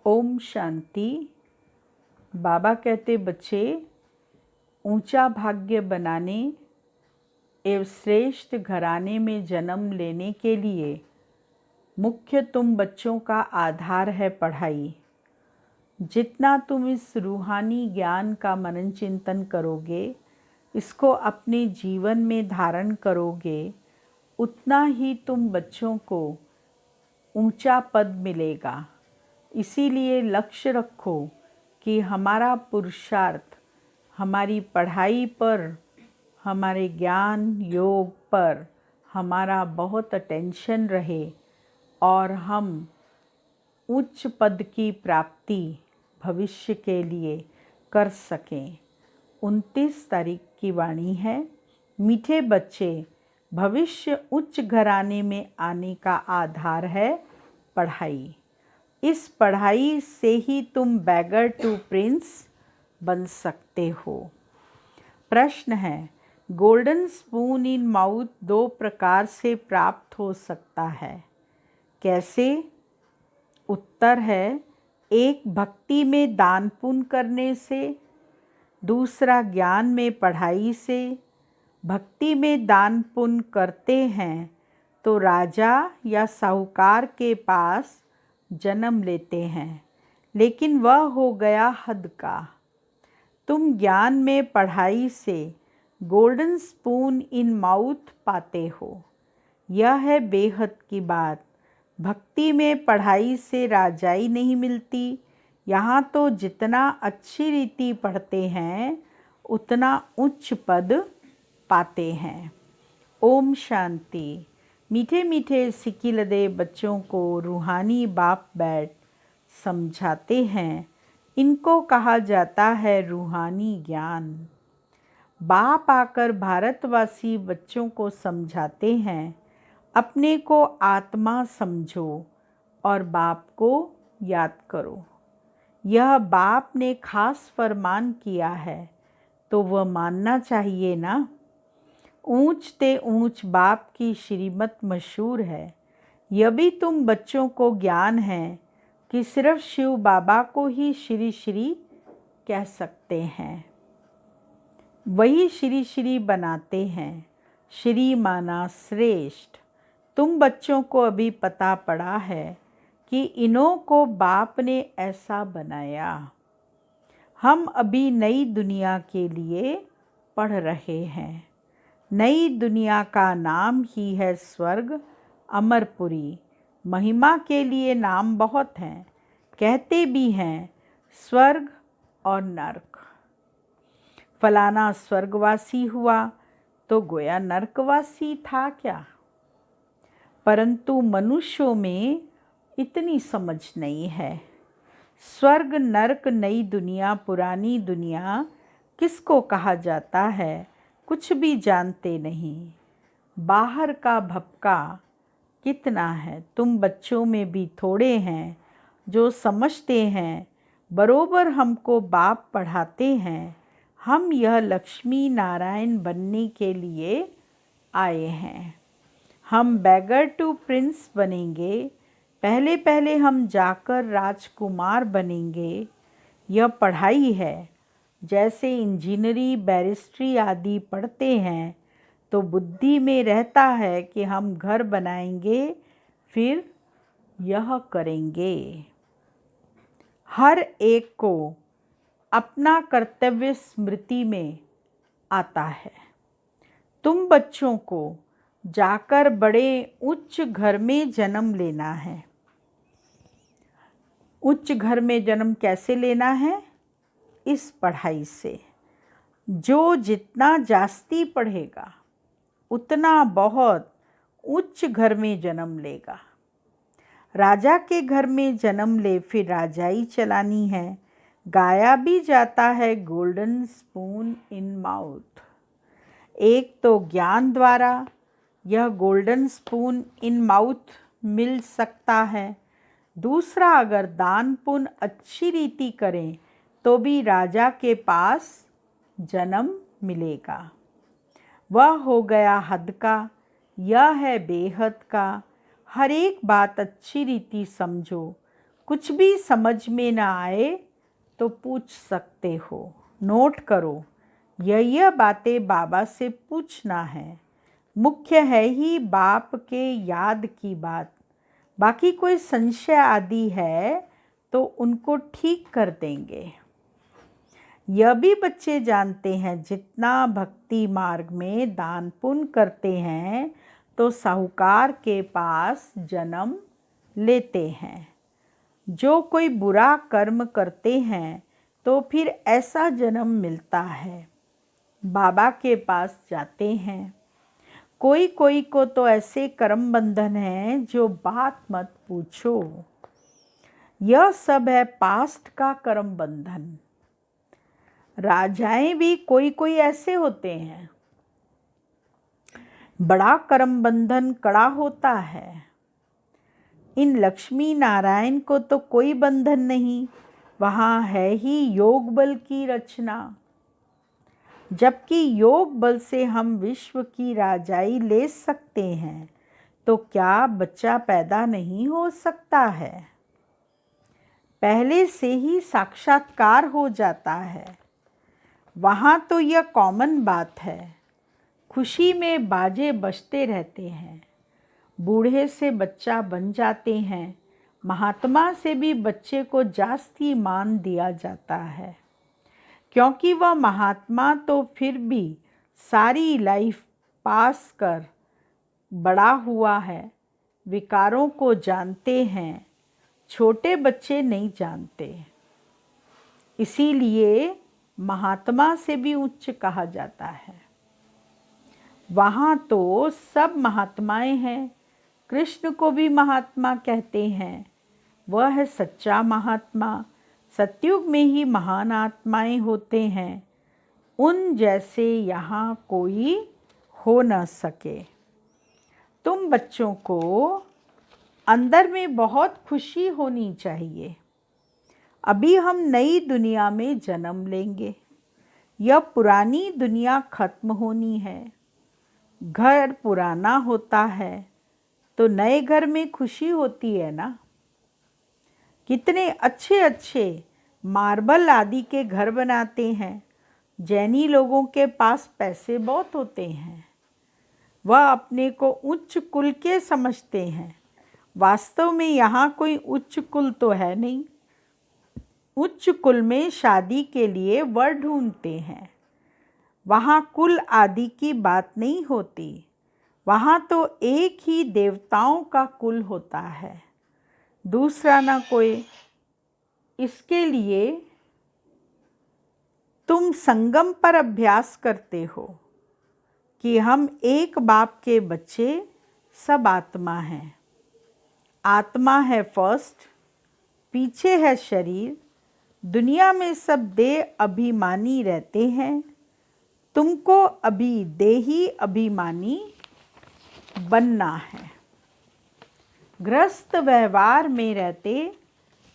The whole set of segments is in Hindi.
ओम शांति। बाबा कहते बच्चे, ऊंचा भाग्य बनाने एवं श्रेष्ठ घराने में जन्म लेने के लिए मुख्य तुम बच्चों का आधार है पढ़ाई। जितना तुम इस रूहानी ज्ञान का मनन चिंतन करोगे, इसको अपने जीवन में धारण करोगे, उतना ही तुम बच्चों को ऊंचा पद मिलेगा। इसीलिए लक्ष्य रखो कि हमारा पुरुषार्थ हमारी पढ़ाई पर, हमारे ज्ञान योग पर हमारा बहुत अटेंशन रहे और हम उच्च पद की प्राप्ति भविष्य के लिए कर सकें। 29 तारीख की वाणी है। मीठे बच्चे, भविष्य उच्च घराने में आने का आधार है पढ़ाई। इस पढ़ाई से ही तुम बैगर टू प्रिंस बन सकते हो। प्रश्न है, गोल्डन स्पून इन माउथ 2 प्रकार से प्राप्त हो सकता है, कैसे? उत्तर है, एक भक्ति में दान पुण्य करने से, दूसरा ज्ञान में पढ़ाई से। भक्ति में दान पुण्य करते हैं तो राजा या साहूकार के पास जन्म लेते हैं, लेकिन वह हो गया हद का। तुम ज्ञान में पढ़ाई से गोल्डन स्पून इन माउथ पाते हो। यह है बेहद की बात। भक्ति में पढ़ाई से राजाई नहीं मिलती। यहाँ तो जितना अच्छी रीति पढ़ते हैं उतना उच्च पद पाते हैं। ओम शांति। मीठे मीठे सिकिलदे बच्चों को रूहानी बाप बैठ समझाते हैं। इनको कहा जाता है रूहानी ज्ञान। बाप आकर भारतवासी बच्चों को समझाते हैं, अपने को आत्मा समझो और बाप को याद करो। यह बाप ने खास फरमान किया है तो वह मानना चाहिए ना। ऊंच ते ऊंच बाप की श्रीमत मशहूर है। यह भी तुम बच्चों को ज्ञान है कि सिर्फ शिव बाबा को ही श्री श्री कह सकते हैं। वही श्री श्री बनाते हैं। श्री माना श्रेष्ठ। तुम बच्चों को अभी पता पड़ा है कि इन्हों को बाप ने ऐसा बनाया। हम अभी नई दुनिया के लिए पढ़ रहे हैं। नई दुनिया का नाम ही है स्वर्ग अमरपुरी। महिमा के लिए नाम बहुत हैं, कहते भी हैं स्वर्ग और नरक। फलाना स्वर्गवासी हुआ तो गोया नरकवासी था क्या? परंतु मनुष्यों में इतनी समझ नहीं है। स्वर्ग नरक, नई दुनिया, पुरानी दुनिया किसको कहा जाता है कुछ भी जानते नहीं। बाहर का भपका कितना है। तुम बच्चों में भी थोड़े हैं जो समझते हैं। बरोबर हमको बाप पढ़ाते हैं। हम यह लक्ष्मी नारायण बनने के लिए आए हैं। हम बैगर टू प्रिंस बनेंगे। पहले पहले हम जाकर राजकुमार बनेंगे। यह पढ़ाई है। जैसे इंजीनियरिंग, बैरिस्ट्री आदि पढ़ते हैं तो बुद्धि में रहता है कि हम घर बनाएंगे, फिर यह करेंगे। हर एक को अपना कर्तव्य स्मृति में आता है। तुम बच्चों को जाकर बड़े उच्च घर में जन्म लेना है। उच्च घर में जन्म कैसे लेना है? इस पढ़ाई से। जो जितना जास्ती पढ़ेगा उतना बहुत उच्च घर में जन्म लेगा। राजा के घर में जन्म ले, फिर राजाई चलानी है। गाया भी जाता है गोल्डन स्पून इन माउथ। एक तो ज्ञान द्वारा यह गोल्डन स्पून इन माउथ मिल सकता है। दूसरा, अगर दान पुण्य अच्छी रीति करें तो भी राजा के पास जन्म मिलेगा। वह हो गया हद का। यह है बेहद का। हर एक बात अच्छी रीति समझो। कुछ भी समझ में ना आए तो पूछ सकते हो। नोट करो, यह बातें बाबा से पूछना है। मुख्य है ही बाप के याद की बात। बाकी कोई संशय आदि है तो उनको ठीक कर देंगे। यह भी बच्चे जानते हैं, जितना भक्ति मार्ग में दान पुण्य करते हैं तो साहूकार के पास जन्म लेते हैं। जो कोई बुरा कर्म करते हैं तो फिर ऐसा जन्म मिलता है, बाबा के पास जाते हैं। कोई कोई को तो ऐसे कर्म बंधन हैं जो बात मत पूछो। यह सब है पास्ट का कर्म बंधन। राजाएं भी कोई कोई ऐसे होते हैं। बड़ा कर्म बंधन कड़ा होता है। इन लक्ष्मी नारायण को तो कोई बंधन नहीं, वहाँ है ही योग बल की रचना। जबकि योग बल से हम विश्व की राजाई ले सकते हैं, तो क्या बच्चा पैदा नहीं हो सकता है? पहले से ही साक्षात्कार हो जाता है। वहाँ तो यह कॉमन बात है। खुशी में बाजे बजते रहते हैं। बूढ़े से बच्चा बन जाते हैं। महात्मा से भी बच्चे को जास्ती मान दिया जाता है, क्योंकि वह महात्मा तो फिर भी सारी लाइफ पास कर बड़ा हुआ है, विकारों को जानते हैं, छोटे बच्चे नहीं जानते। इसीलिए महात्मा से भी उच्च कहा जाता है। वहाँ तो सब महात्माएं हैं। कृष्ण को भी महात्मा कहते हैं। वह है सच्चा महात्मा। सतयुग में ही महान आत्माएं होते हैं। उन जैसे यहाँ कोई हो न सके। तुम बच्चों को अंदर में बहुत खुशी होनी चाहिए। अभी हम नई दुनिया में जन्म लेंगे। यह पुरानी दुनिया खत्म होनी है। घर पुराना होता है तो नए घर में खुशी होती है ना। कितने अच्छे अच्छे मार्बल आदि के घर बनाते हैं। जैनी लोगों के पास पैसे बहुत होते हैं। वह अपने को उच्च कुल के समझते हैं। वास्तव में यहाँ कोई उच्च कुल तो है नहीं। उच्च कुल में शादी के लिए वर ढूंढते हैं। वहाँ कुल आदि की बात नहीं होती। वहाँ तो एक ही देवताओं का कुल होता है, दूसरा ना कोई। इसके लिए तुम संगम पर अभ्यास करते हो कि हम एक बाप के बच्चे सब आत्मा हैं। आत्मा है फर्स्ट, पीछे है शरीर। दुनिया में सब देह अभिमानी रहते हैं। तुमको अभी देही अभिमानी बनना है। गृहस्थ व्यवहार में रहते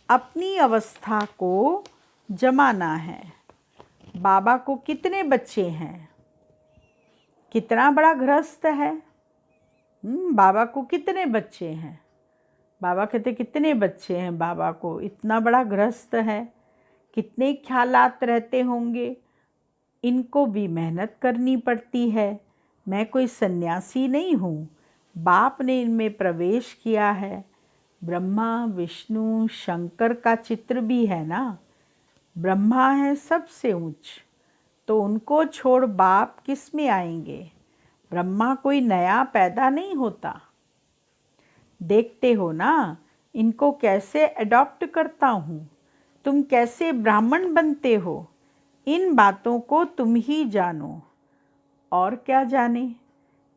अपनी अवस्था को जमाना है। बाबा को कितने बच्चे हैं? कितना बड़ा गृहस्थ है? बाबा को कितने बच्चे हैं? बाबा कहते कितने बच्चे हैं बाबा को? इतना बड़ा गृहस्थ है। कितने ख्यालात रहते होंगे। इनको भी मेहनत करनी पड़ती है। मैं कोई सन्यासी नहीं हूँ। बाप ने इनमें प्रवेश किया है। ब्रह्मा विष्णु शंकर का चित्र भी है ना। ब्रह्मा है सबसे ऊंच, तो उनको छोड़ बाप किस में आएंगे? ब्रह्मा कोई नया पैदा नहीं होता। देखते हो ना इनको कैसे अडॉप्ट करता हूँ। तुम कैसे ब्राह्मण बनते हो, इन बातों को तुम ही जानो। और क्या जाने?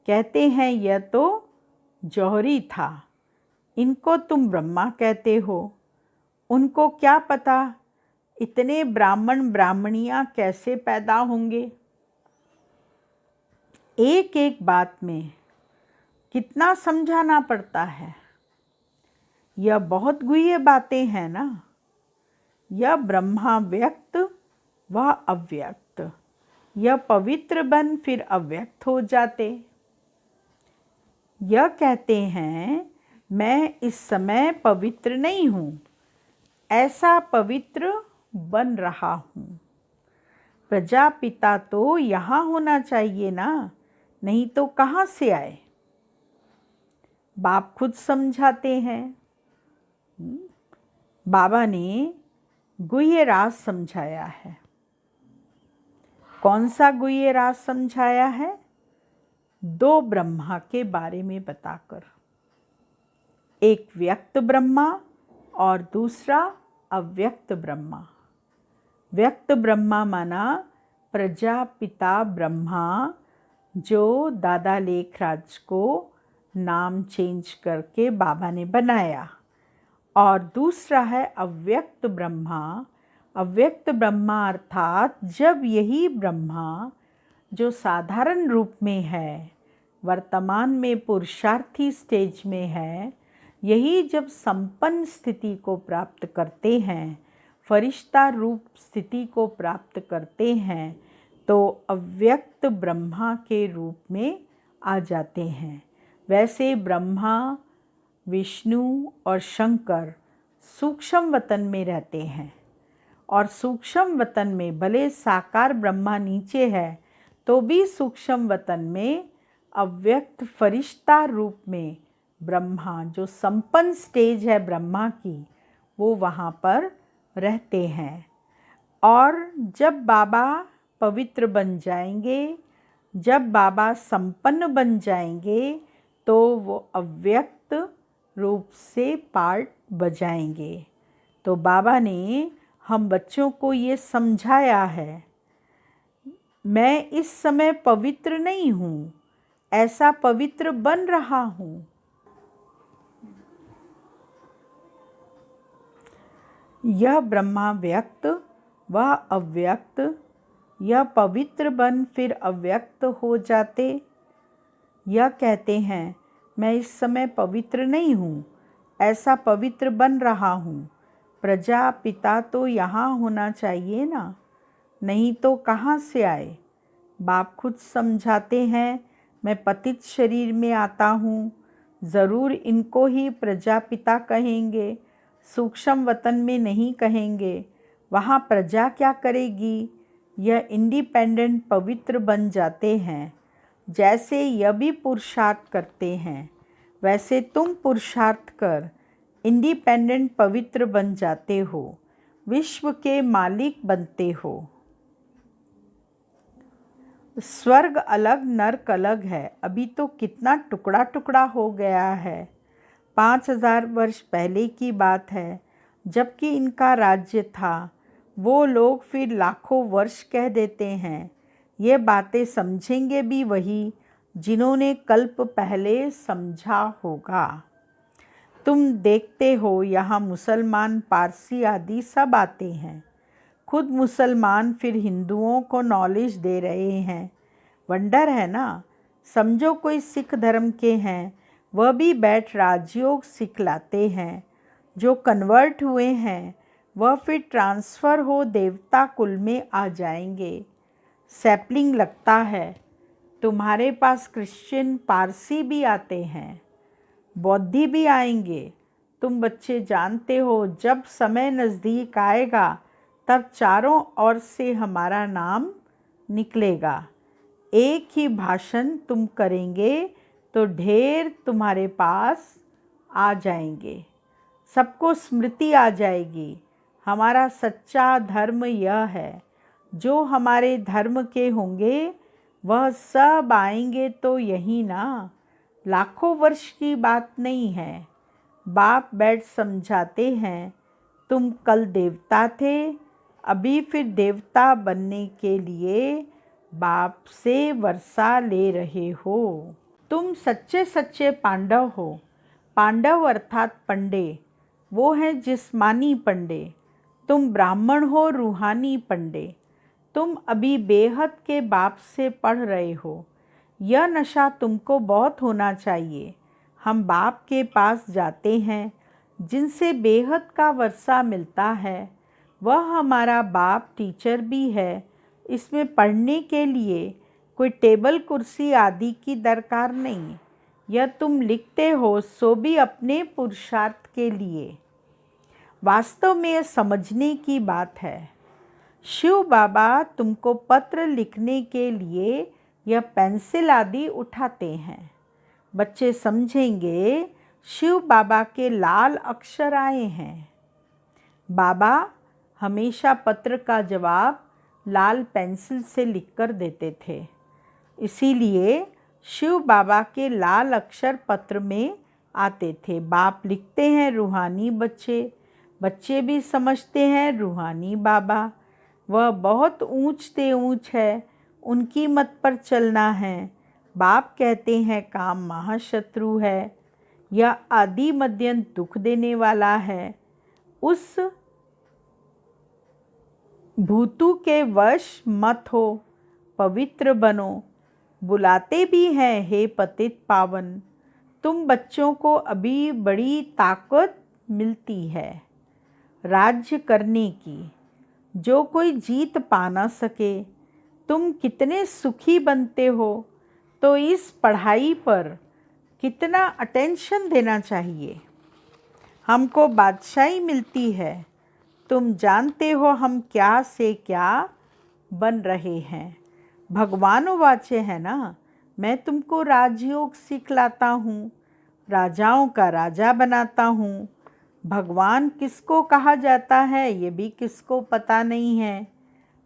कहते हैं यह तो जौहरी था, इनको तुम ब्रह्मा कहते हो। उनको क्या पता इतने ब्राह्मण ब्राह्मणियाँ कैसे पैदा होंगे। एक एक बात में कितना समझाना पड़ता है। यह बहुत गुह्य बातें हैं ना। यह ब्रह्मा व्यक्त व अव्यक्त। यह पवित्र बन फिर अव्यक्त हो जाते। यह कहते हैं मैं इस समय पवित्र नहीं हूँ, ऐसा पवित्र बन रहा हूँ। प्रजापिता तो यहाँ होना चाहिए ना, नहीं तो कहाँ से आए? बाप खुद समझाते हैं। बाबा ने गुह्य राज समझाया है। कौन सा गुह्य राज समझाया है? 2 ब्रह्मा के बारे में बताकर, एक व्यक्त ब्रह्मा और दूसरा अव्यक्त ब्रह्मा। व्यक्त ब्रह्मा माना प्रजापिता ब्रह्मा, जो दादा लेखराज को नाम चेंज करके बाबा ने बनाया, और दूसरा है अव्यक्त ब्रह्मा। अव्यक्त ब्रह्मा अर्थात जब यही ब्रह्मा जो साधारण रूप में है, वर्तमान में पुरुषार्थी स्टेज में है, यही जब संपन्न स्थिति को प्राप्त करते हैं, फरिश्ता रूप स्थिति को प्राप्त करते हैं, तो अव्यक्त ब्रह्मा के रूप में आ जाते हैं। वैसे ब्रह्मा, विष्णु और शंकर सूक्ष्म वतन में रहते हैं, और सूक्ष्म वतन में भले साकार ब्रह्मा नीचे है तो भी सूक्ष्म वतन में अव्यक्त फरिश्ता रूप में ब्रह्मा, जो संपन्न स्टेज है ब्रह्मा की, वो वहाँ पर रहते हैं। और जब बाबा पवित्र बन जाएंगे, जब बाबा संपन्न बन जाएंगे, तो वो अव्यक्त रूप से पार्ट बजाएंगे। तो बाबा ने हम बच्चों को ये समझाया है, मैं इस समय पवित्र नहीं हूँ, ऐसा पवित्र बन रहा हूँ। यह ब्रह्मा व्यक्त व अव्यक्त, यह पवित्र बन फिर अव्यक्त हो जाते। यह कहते हैं मैं इस समय पवित्र नहीं हूँ, ऐसा पवित्र बन रहा हूँ। प्रजापिता तो यहाँ होना चाहिए ना, नहीं तो कहाँ से आए? बाप खुद समझाते हैं, मैं पतित शरीर में आता हूँ, ज़रूर इनको ही प्रजापिता कहेंगे, सूक्ष्म वतन में नहीं कहेंगे। वहाँ प्रजा क्या करेगी? यह इंडिपेंडेंट पवित्र बन जाते हैं। जैसे यह भी पुरुषार्थ करते हैं, वैसे तुम पुरुषार्थ कर इंडिपेंडेंट पवित्र बन जाते हो, विश्व के मालिक बनते हो। स्वर्ग अलग, नरक अलग है। अभी तो कितना टुकड़ा टुकड़ा हो गया है। 5000 वर्ष पहले की बात है, जबकि इनका राज्य था। वो लोग फिर लाखों वर्ष कह देते हैं। ये बातें समझेंगे भी वही जिन्होंने कल्प पहले समझा होगा। तुम देखते हो यहाँ मुसलमान, पारसी आदि सब आते हैं। खुद मुसलमान फिर हिंदुओं को नॉलेज दे रहे हैं। वंडर है ना। समझो कोई सिख धर्म के हैं, वह भी बैठ राजयोग सिखलाते हैं। जो कन्वर्ट हुए हैं वह फिर ट्रांसफ़र हो देवता कुल में आ जाएंगे। सैपलिंग लगता है। तुम्हारे पास क्रिश्चियन, पारसी भी आते हैं, बौद्धि भी आएंगे। तुम बच्चे जानते हो, जब समय नज़दीक आएगा तब चारों ओर से हमारा नाम निकलेगा। एक ही भाषण तुम करेंगे तो ढेर तुम्हारे पास आ जाएंगे। सबको स्मृति आ जाएगी, हमारा सच्चा धर्म यह है। जो हमारे धर्म के होंगे वह सब आएंगे तो यही ना, लाखों वर्ष की बात नहीं है। बाप बैठ समझाते हैं, तुम कल देवता थे, अभी फिर देवता बनने के लिए बाप से वर्षा ले रहे हो। तुम सच्चे सच्चे पांडव हो। पांडव अर्थात पंडे, वो हैं जिस्मानी पंडे। तुम ब्राह्मण हो, रूहानी पंडे। तुम अभी बेहद के बाप से पढ़ रहे हो। यह नशा तुमको बहुत होना चाहिए। हम बाप के पास जाते हैं, जिनसे बेहद का वर्षा मिलता है। वह हमारा बाप टीचर भी है। इसमें पढ़ने के लिए कोई टेबल कुर्सी आदि की दरकार नहीं। यह तुम लिखते हो सो भी अपने पुरुषार्थ के लिए। वास्तव में यह समझने की बात है। शिव बाबा तुमको पत्र लिखने के लिए यह पेंसिल आदि उठाते हैं। बच्चे समझेंगे शिव बाबा के लाल अक्षर आए हैं। बाबा हमेशा पत्र का जवाब लाल पेंसिल से लिखकर देते थे, इसीलिए शिव बाबा के लाल अक्षर पत्र में आते थे। बाप लिखते हैं रूहानी बच्चे, बच्चे भी समझते हैं रूहानी बाबा। वह बहुत ऊंच से ऊंच है, उनकी मत पर चलना है। बाप कहते हैं काम महाशत्रु है, यह आदि मध्यंत दुख देने वाला है। उस भूतू के वश मत हो, पवित्र बनो। बुलाते भी हैं हे पतित पावन। तुम बच्चों को अभी बड़ी ताकत मिलती है राज्य करने की, जो कोई जीत पा न सके। तुम कितने सुखी बनते हो, तो इस पढ़ाई पर कितना अटेंशन देना चाहिए। हमको बादशाही मिलती है, तुम जानते हो हम क्या से क्या बन रहे हैं। भगवान वाचे है ना, मैं तुमको राजयोग सिखलाता हूँ, राजाओं का राजा बनाता हूँ। भगवान किसको कहा जाता है ये भी किसको पता नहीं है।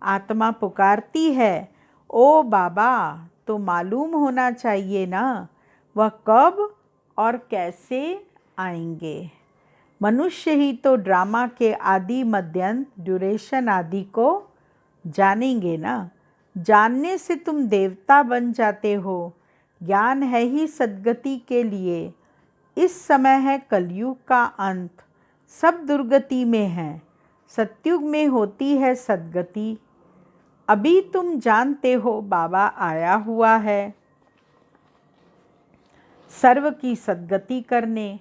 आत्मा पुकारती है, ओ बाबा, तो मालूम होना चाहिए ना वह कब और कैसे आएंगे। मनुष्य ही तो ड्रामा के आदि मध्यंत ड्यूरेशन आदि को जानेंगे ना। जानने से तुम देवता बन जाते हो। ज्ञान है ही सद्गति के लिए। इस समय है कलयुग का अंत, सब दुर्गति में है। सतयुग में होती है सद्गति। अभी तुम जानते हो बाबा आया हुआ है सर्व की सद्गति करने,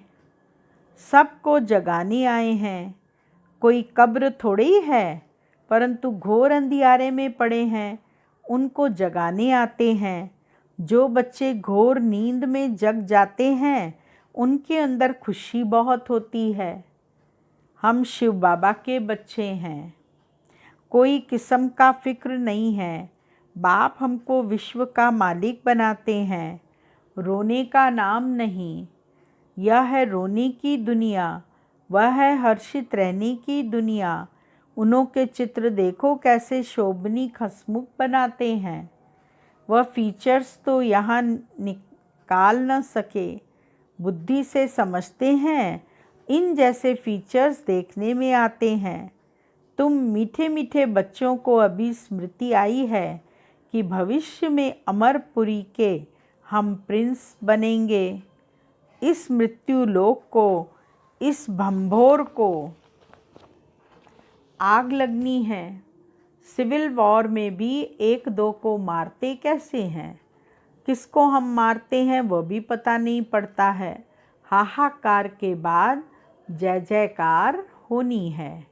सबको जगाने आए हैं। कोई कब्र थोड़ी है, परंतु घोर अंधियारे में पड़े हैं, उनको जगाने आते हैं। जो बच्चे घोर नींद में जग जाते हैं, उनके अंदर खुशी बहुत होती है। हम शिव बाबा के बच्चे हैं, कोई किस्म का फिक्र नहीं है। बाप हमको विश्व का मालिक बनाते हैं, रोने का नाम नहीं। यह है रोने की दुनिया, वह है हर्षित रहने की दुनिया। उन्हों के चित्र देखो कैसे शोभनी खसमुख बनाते हैं। वह फीचर्स तो यहाँ निकाल न सके, बुद्धि से समझते हैं। इन जैसे फीचर्स देखने में आते हैं। तुम मीठे मीठे बच्चों को अभी स्मृति आई है कि भविष्य में अमरपुरी के हम प्रिंस बनेंगे। इस मृत्यु लोक को, इस भंभोर को आग लगनी है। सिविल वॉर में भी एक दो को मारते कैसे हैं, किसको हम मारते हैं वह भी पता नहीं पड़ता है। हाहाकार के बाद जय जयकार होनी है।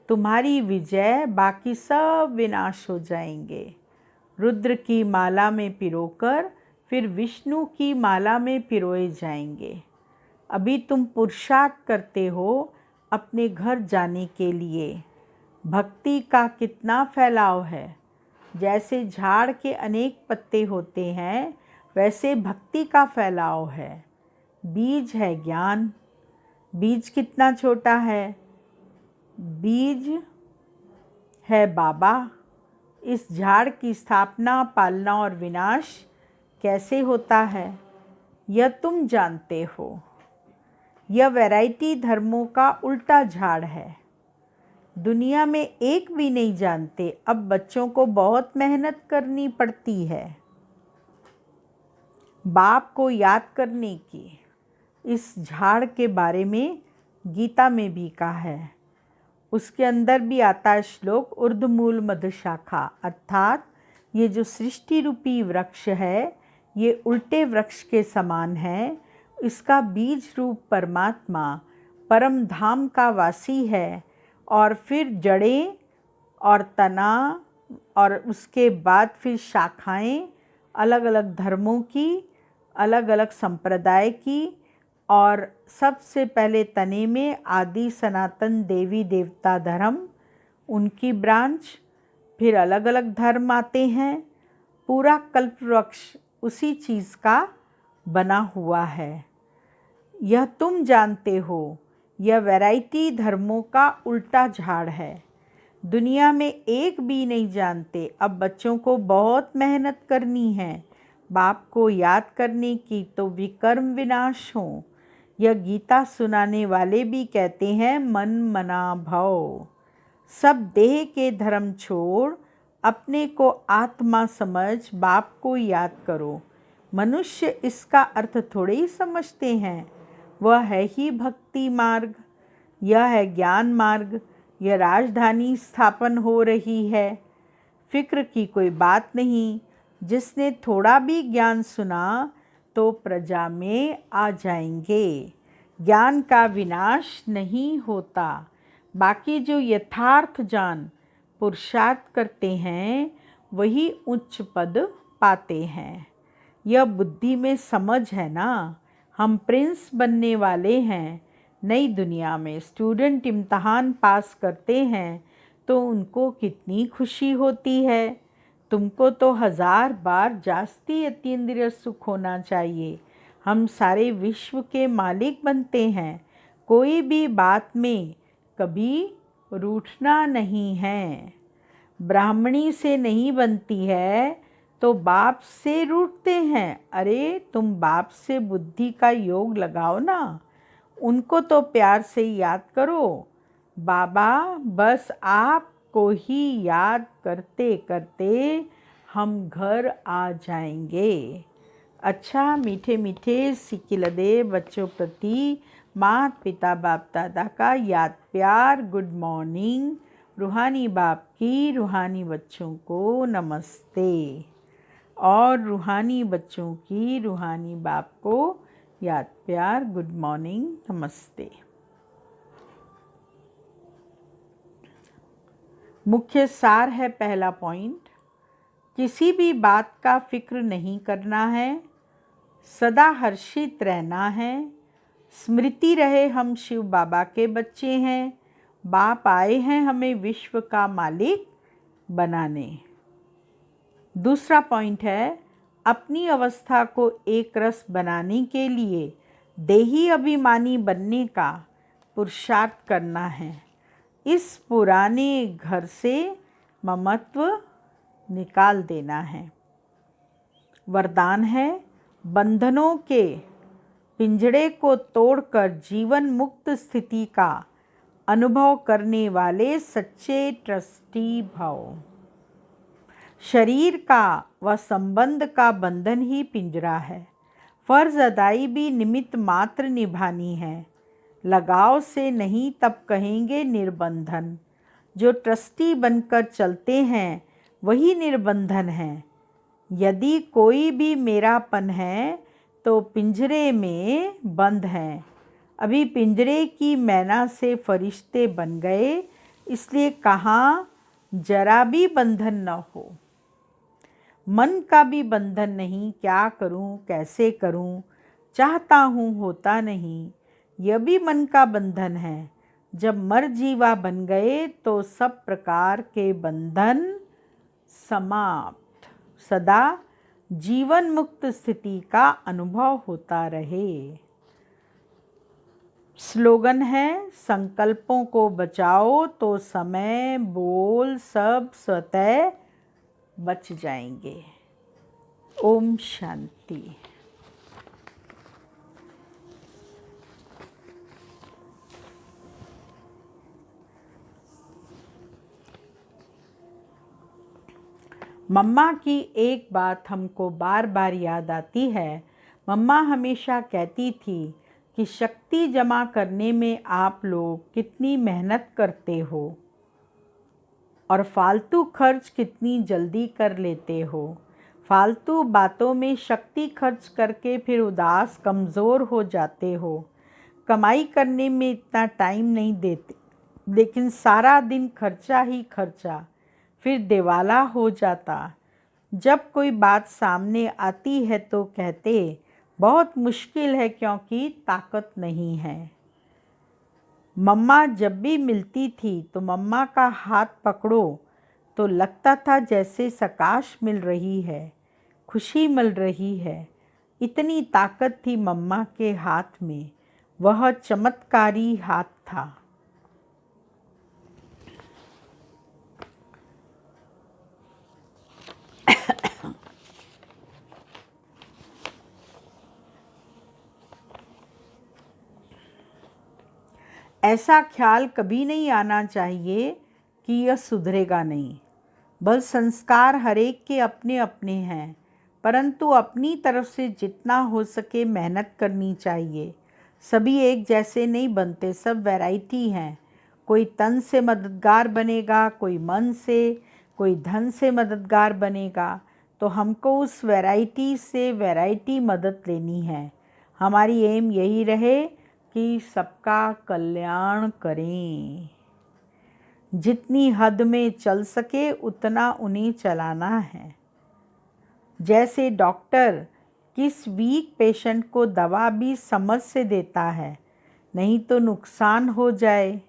तुम्हारी विजय, बाकी सब विनाश हो जाएंगे। रुद्र की माला में पिरोकर फिर विष्णु की माला में पिरोए जाएंगे। अभी तुम पुरुषार्थ करते हो अपने घर जाने के लिए। भक्ति का कितना फैलाव है। जैसे झाड़ के अनेक पत्ते होते हैं, वैसे भक्ति का फैलाव है। बीज है ज्ञान। बीज कितना छोटा है, बीज है बाबा। इस झाड़ की स्थापना, पालना और विनाश कैसे होता है, यह तुम जानते हो। यह वैरायटी धर्मों का उल्टा झाड़ है। दुनिया में एक भी नहीं जानते। अब बच्चों को बहुत मेहनत करनी पड़ती है बाप को याद करने की। इस झाड़ के बारे में गीता में भी कहा है। उसके अंदर भी आता है श्लोक, ऊर्ध्वमूल मधुशाखा, अर्थात ये जो सृष्टि रूपी वृक्ष है, ये उल्टे वृक्ष के समान है। इसका बीज रूप परमात्मा परम धाम का वासी है। और फिर जड़ें और तना और उसके बाद फिर शाखाएं अलग अलग धर्मों की, अलग अलग संप्रदाय की और सबसे पहले तने में आदि सनातन देवी देवता धर्म, उनकी ब्रांच, फिर अलग अलग धर्म आते हैं। पूरा कल्प वृक्ष उसी चीज़ का बना हुआ है। यह तुम जानते हो, यह वैरायटी धर्मों का उल्टा झाड़ है। दुनिया में एक भी नहीं जानते। अब बच्चों को बहुत मेहनत करनी है बाप को याद करने की, तो विकर्म विनाश हो। यह गीता सुनाने वाले भी कहते हैं मन मना भव। सब देह के धर्म छोड़ अपने को आत्मा समझ बाप को याद करो। मनुष्य इसका अर्थ थोड़े ही समझते हैं। वह है ही भक्ति मार्ग, यह है ज्ञान मार्ग। यह राजधानी स्थापन हो रही है। फिक्र की कोई बात नहीं। जिसने थोड़ा भी ज्ञान सुना तो प्रजा में आ जाएंगे। ज्ञान का विनाश नहीं होता। बाकी जो यथार्थ जान पुरुषार्थ करते हैं वही उच्च पद पाते हैं। यह बुद्धि में समझ है ना। हम प्रिंस बनने वाले हैं। नई दुनिया में स्टूडेंट इम्तहान पास करते हैं तो उनको कितनी खुशी होती है। तुमको तो 1000 बार जास्ती अतीन्द्रिय सुख होना चाहिए। हम सारे विश्व के मालिक बनते हैं। कोई भी बात में कभी रूठना नहीं है। ब्राह्मणी से नहीं बनती है तो बाप से रूठते हैं। अरे तुम बाप से बुद्धि का योग लगाओ ना। उनको तो प्यार से याद करो। बाबा बस आपको ही याद करते करते हम घर आ जाएंगे। अच्छा मीठे मीठे सिकिलदे बच्चों प्रति माता पिता बाप दादा का याद प्यार गुड मॉर्निंग। रूहानी बाप की रूहानी बच्चों को नमस्ते और रूहानी बच्चों की रूहानी बाप को याद प्यार गुड मॉर्निंग नमस्ते। मुख्य सार है पहला पॉइंट, किसी भी बात का फिक्र नहीं करना है, सदा हर्षित रहना है। स्मृति रहे हम शिव बाबा के बच्चे हैं। बाप आए हैं हमें विश्व का मालिक बनाने। दूसरा पॉइंट है, अपनी अवस्था को एक रस बनाने के लिए देही अभिमानी बनने का पुरुषार्थ करना है। इस पुराने घर से ममत्व निकाल देना है। वरदान है, बंधनों के पिंजड़े को तोड़कर जीवन मुक्त स्थिति का अनुभव करने वाले सच्चे ट्रस्टी भव। शरीर का व संबंध का बंधन ही पिंजरा है। फर्ज अदाई भी निमित्त मात्र निभानी है। लगाव से नहीं तब कहेंगे निर्बंधन। जो ट्रस्टी बनकर चलते हैं वही निर्बंधन है। यदि कोई भी मेरापन है तो पिंजरे में बंद है। अभी पिंजरे की मैना से फरिश्ते बन गए, इसलिए कहाँ जरा भी बंधन न हो। मन का भी बंधन नहीं, क्या करूं कैसे करूं, चाहता हूं होता नहीं, यह भी मन का बंधन है। जब मर जीवा बन गए तो सब प्रकार के बंधन समाप्त। सदा जीवन मुक्त स्थिति का अनुभव होता रहे। स्लोगन है, संकल्पों को बचाओ तो समय बोल सब स्वतः बच जाएंगे। ओम शांति। मम्मा की एक बात हमको बार बार याद आती है। मम्मा हमेशा कहती थी कि शक्ति जमा करने में आप लोग कितनी मेहनत करते हो और फालतू खर्च कितनी जल्दी कर लेते हो। फालतू बातों में शक्ति खर्च करके फिर उदास कमज़ोर हो जाते हो। कमाई करने में इतना टाइम नहीं देते, लेकिन सारा दिन खर्चा ही खर्चा, फिर दिवाला हो जाता। जब कोई बात सामने आती है तो कहते बहुत मुश्किल है क्योंकि ताकत नहीं है। मम्मा जब भी मिलती थी तो मम्मा का हाथ पकड़ो तो लगता था जैसे सकाश मिल रही है, खुशी मिल रही है। इतनी ताकत थी मम्मा के हाथ में, वह चमत्कारी हाथ था। ऐसा ख्याल कभी नहीं आना चाहिए कि यह सुधरेगा नहीं। बल संस्कार हर एक के अपने अपने हैं, परंतु अपनी तरफ से जितना हो सके मेहनत करनी चाहिए। सभी एक जैसे नहीं बनते, सब वैरायटी हैं। कोई तन से मददगार बनेगा, कोई मन से, कोई धन से मददगार बनेगा। तो हमको उस वैरायटी से वैरायटी मदद लेनी है। हमारी एम यही रहे कि सबका कल्याण करें। जितनी हद में चल सके उतना उन्हें चलाना है। जैसे डॉक्टर किस वीक पेशेंट को दवा भी समझ से देता है, नहीं तो नुकसान हो जाए।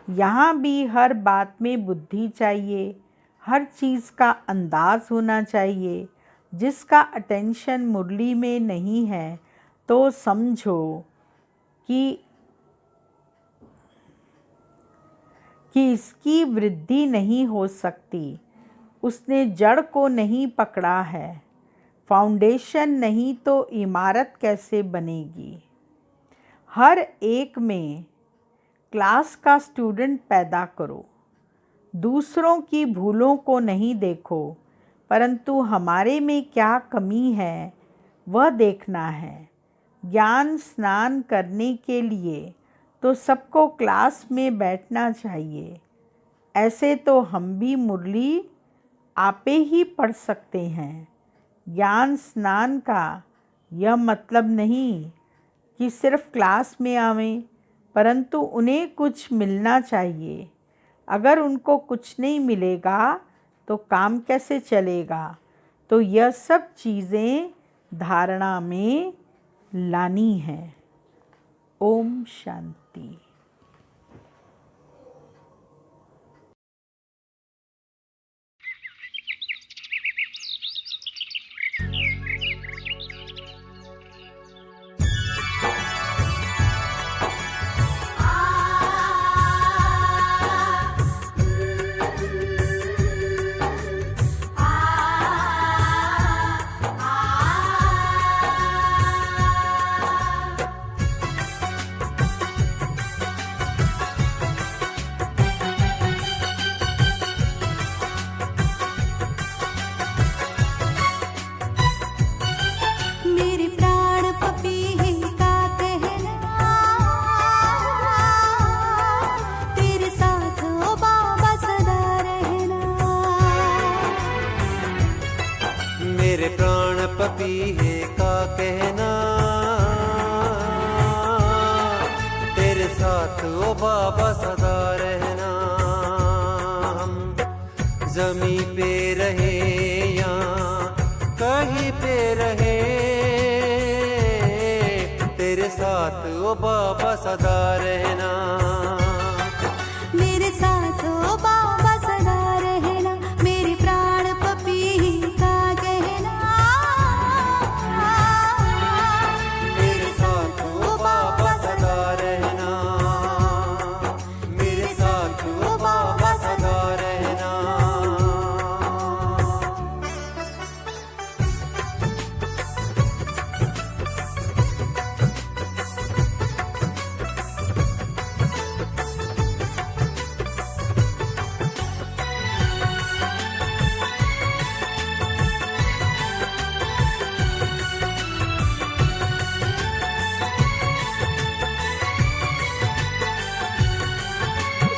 यहाँ भी हर बात में बुद्धि चाहिए, हर चीज़ का अंदाज होना चाहिए। जिसका अटेंशन मुरली में नहीं है तो समझो कि इसकी वृद्धि नहीं हो सकती। उसने जड़ को नहीं पकड़ा है। फाउंडेशन नहीं तो इमारत कैसे बनेगी। हर एक में क्लास का स्टूडेंट पैदा करो। दूसरों की भूलों को नहीं देखो, परंतु हमारे में क्या कमी है वह देखना है। ज्ञान स्नान करने के लिए तो सबको क्लास में बैठना चाहिए। ऐसे तो हम भी मुरली आपे ही पढ़ सकते हैं। ज्ञान स्नान का यह मतलब नहीं कि सिर्फ क्लास में आवें, परंतु उन्हें कुछ मिलना चाहिए। अगर उनको कुछ नहीं मिलेगा तो काम कैसे चलेगा। तो यह सब चीज़ें धारणा में लानी है। ओम शांति। मेरे प्राण पपीहे का कहना, तेरे साथ ओ बाबा सदा रहना। हम जमी पे रहे या कहीं पे रहे, तेरे साथ ओ बाबा सदा रहना। मेरे साथ ओ बाबा सदा रहना। मेरे प्राण पपी का कहना, मेरे साथ ओ बाबा सदा रहना। मेरे साथ ओ बाबा सदा रहना।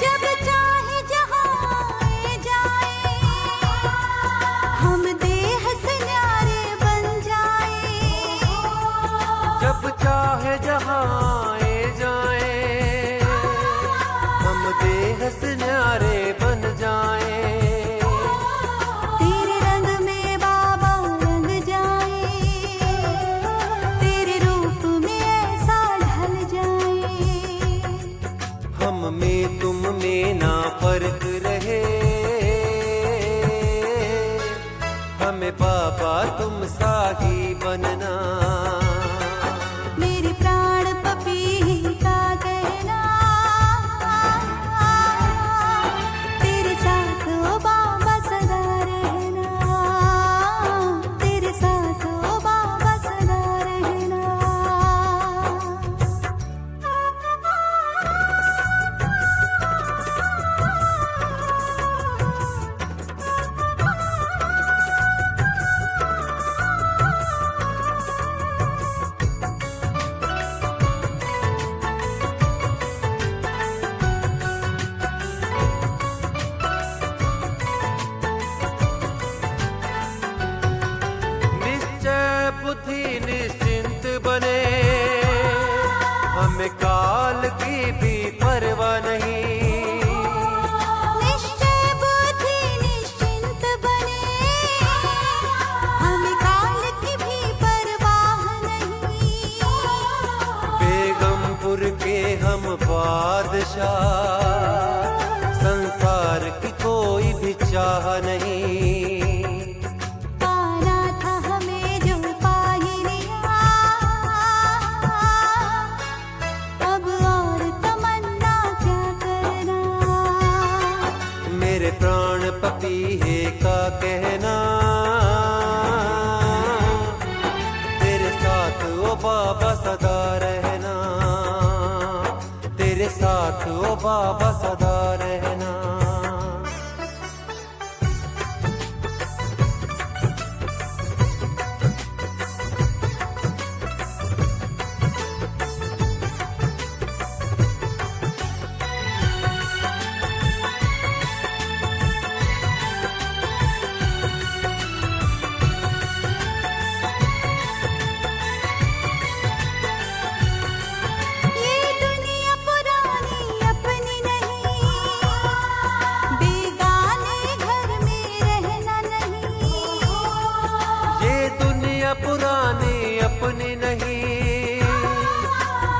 जब चाहे जहाँ जाए, हम देह से न्यारे बन जाए। जब चाहे जहाँ आए जाए, हम देह से न्यारे बन जाए। तेरे रंग में बाबा रंग जाए, तुम सा ही बनना। मेरे प्राण पपी का कहना, तेरे साथ ओ बाबा सदा रहना, तेरे साथ ओ बाबा सदा रहना। निश्चय बुद्धि निश्चिंत बने, हमें काल की भी परवाह नहीं। निश्चय बुद्धि निश्चिंत बने, हमें काल की भी परवाह नहीं। बेगमपुर के हम बादशाह, संसार की कोई भी चाह नहीं। पाना था हमें जो पा ही लिया, अब और तमन्ना क्या करना। मेरे प्राण पपीहे का कहना, तेरे साथ ओ बाबा सदा रहना, तेरे साथ ओ बाबा सदा रहना। ये दुनिया पुरानी अपनी नहीं, बेगाने घर में रहना नहीं। ये दुनिया पुरानी अपनी नहीं,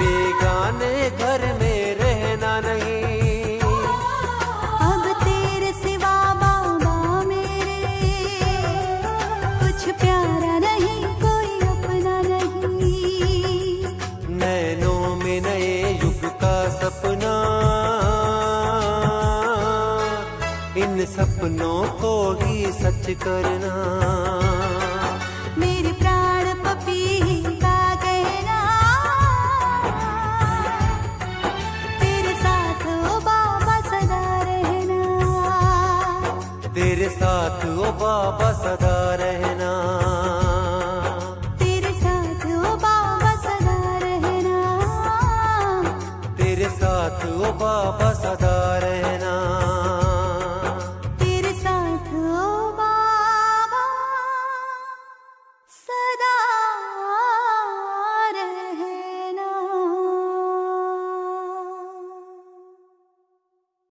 बेगाने घर में रहना नहीं। अब तेरे सिवा बाबा मेरे, कुछ प्यारा नहीं कोई अपना नहीं। नैनों में नए युग का सपना, इन सपनों को ही सच करना। मेरे प्राण पपी का कहना, तेरे साथ ओ बाबा सदा रहना, तेरे साथ ओ बाबा सदा रहे।